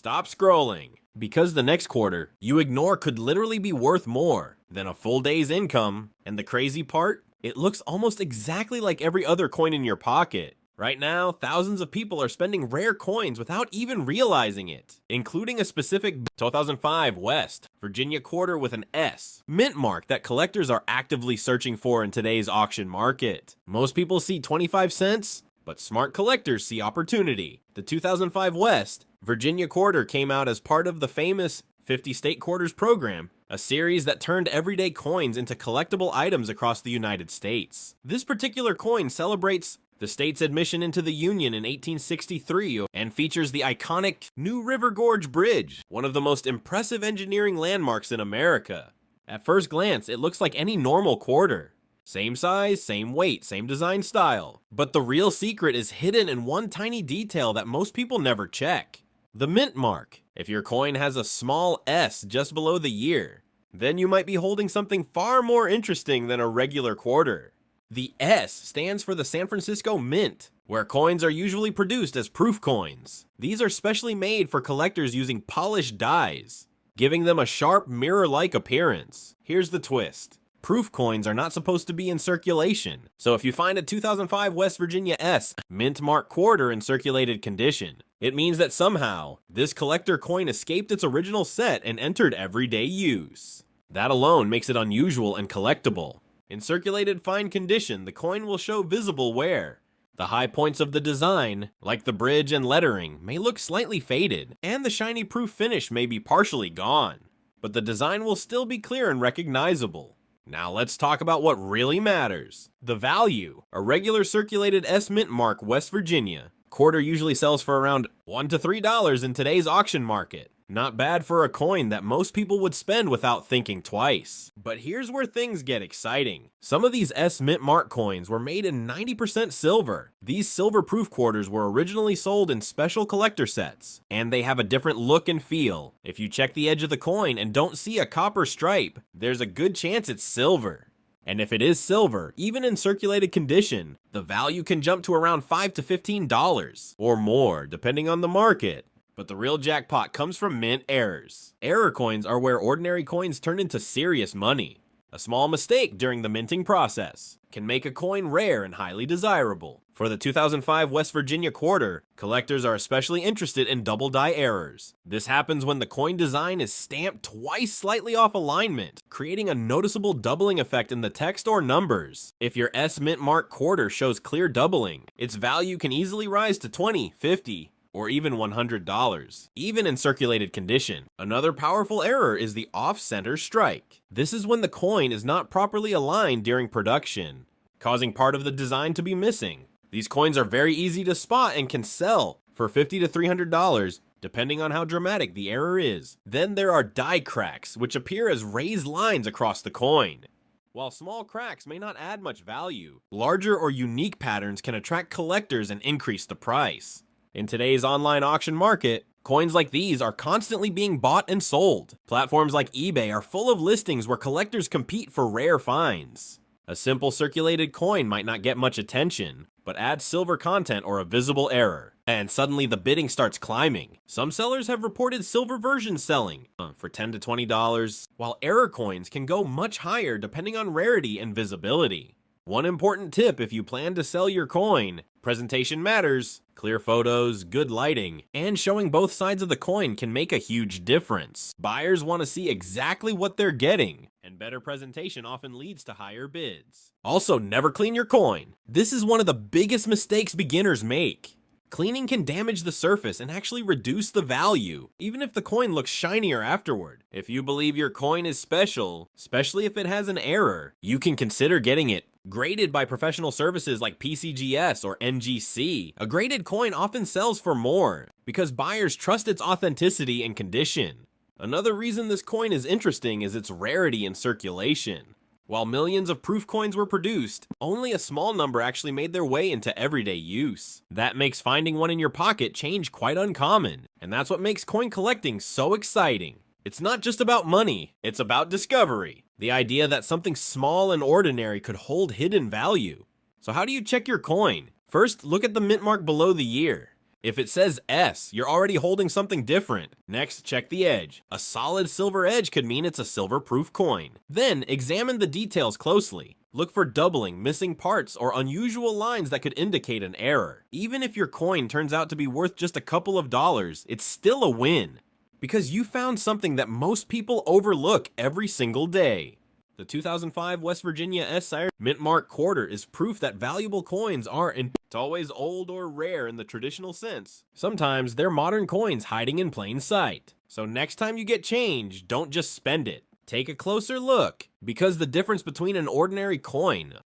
Stop scrolling, because the next quarter you ignore could literally be worth more than a full day's income. And the crazy part? It looks almost exactly like every other coin in your pocket. Right now, thousands of people are spending rare coins without even realizing it, including a specific 2005 West Virginia quarter with an S mint mark that collectors are actively searching for in today's auction market. Most people see 25 cents, but smart collectors see opportunity. The 2005 West Virginia quarter came out as part of the famous 50 State Quarters program, a series that turned everyday coins into collectible items across the United States. This particular coin celebrates the state's admission into the Union in 1863 and features the iconic New River Gorge Bridge, one of the most impressive engineering landmarks in America. At first glance, it looks like any normal quarter. Same size, same weight, same design style. But the real secret is hidden in one tiny detail that most people never check: the mint mark. If your coin has a small S just below the year, then you might be holding something far more interesting than a regular quarter. The S stands for the San Francisco Mint, where coins are usually produced as proof coins. These are specially made for collectors using polished dies, giving them a sharp, mirror-like appearance. Here's the twist: proof coins are not supposed to be in circulation, so if you find a 2005 West Virginia S mint mark quarter in circulated condition, it means that somehow this collector coin escaped its original set and entered everyday use. That alone makes it unusual and collectible. In circulated fine condition, the coin will show visible wear. The high points of the design, like the bridge and lettering, may look slightly faded, and the shiny proof finish may be partially gone, but the design will still be clear and recognizable. Now let's talk about what really matters: the value. A regular circulated S mint mark West Virginia quarter usually sells for around $1 to $3 in today's auction market. Not bad for a coin that most people would spend without thinking twice. But here's where things get exciting. Some of these S mint mark coins were made in 90% silver. These silver proof quarters were originally sold in special collector sets, and they have a different look and feel. If you check the edge of the coin and don't see a copper stripe, there's a good chance it's silver. And if it is silver, even in circulated condition, the value can jump to around $5 to $15 or more, depending on the market. But the real jackpot comes from mint errors. Error coins are where ordinary coins turn into serious money. A small mistake during the minting process can make a coin rare and highly desirable. For the 2005 West Virginia quarter, collectors are especially interested in double die errors. This happens when the coin design is stamped twice slightly off alignment, creating a noticeable doubling effect in the text or numbers. If your S mint mark quarter shows clear doubling, its value can easily rise to $20, $50, or even $100, even in circulated condition. Another powerful error is the off-center strike. This is when the coin is not properly aligned during production, causing part of the design to be missing. These coins are very easy to spot and can sell for $50 to $300, depending on how dramatic the error is. Then there are die cracks, which appear as raised lines across the coin. While small cracks may not add much value, larger or unique patterns can attract collectors and increase the price. In today's online auction market, coins like these are constantly being bought and sold. Platforms like eBay are full of listings where collectors compete for rare finds. A simple circulated coin might not get much attention, but add silver content or a visible error, and suddenly the bidding starts climbing. Some sellers have reported silver versions selling for $10 to $20, while error coins can go much higher depending on rarity and visibility. One important tip if you plan to sell your coin: presentation matters. Clear photos, good lighting, and showing both sides of the coin can make a huge difference. Buyers want to see exactly what they're getting, and better presentation often leads to higher bids. Also, never clean your coin. This is one of the biggest mistakes beginners make. Cleaning can damage the surface and actually reduce the value, even if the coin looks shinier afterward. If you believe your coin is special, especially if it has an error, you can consider getting it graded by professional services like PCGS or NGC. A graded coin often sells for more because buyers trust its authenticity and condition. Another reason this coin is interesting is its rarity in circulation. While millions of proof coins were produced, only a small number actually made their way into everyday use. That makes finding one in your pocket change quite uncommon, and that's what makes coin collecting so exciting. It's not just about money, it's about discovery. The idea that something small and ordinary could hold hidden value. So how do you check your coin? First, look at the mint mark below the year. If it says S, you're already holding something different. Next, check the edge. A solid silver edge could mean it's a silver-proof coin. Then, examine the details closely. Look for doubling, missing parts, or unusual lines that could indicate an error. Even if your coin turns out to be worth just a couple of dollars, it's still a win, because you found something that most people overlook every single day. The 2005 West Virginia S-Sire mint mark quarter is proof that valuable coins aren't always old or rare in the traditional sense. Sometimes they're modern coins hiding in plain sight. So next time you get change, don't just spend it. Take a closer look, because the difference between an ordinary coin,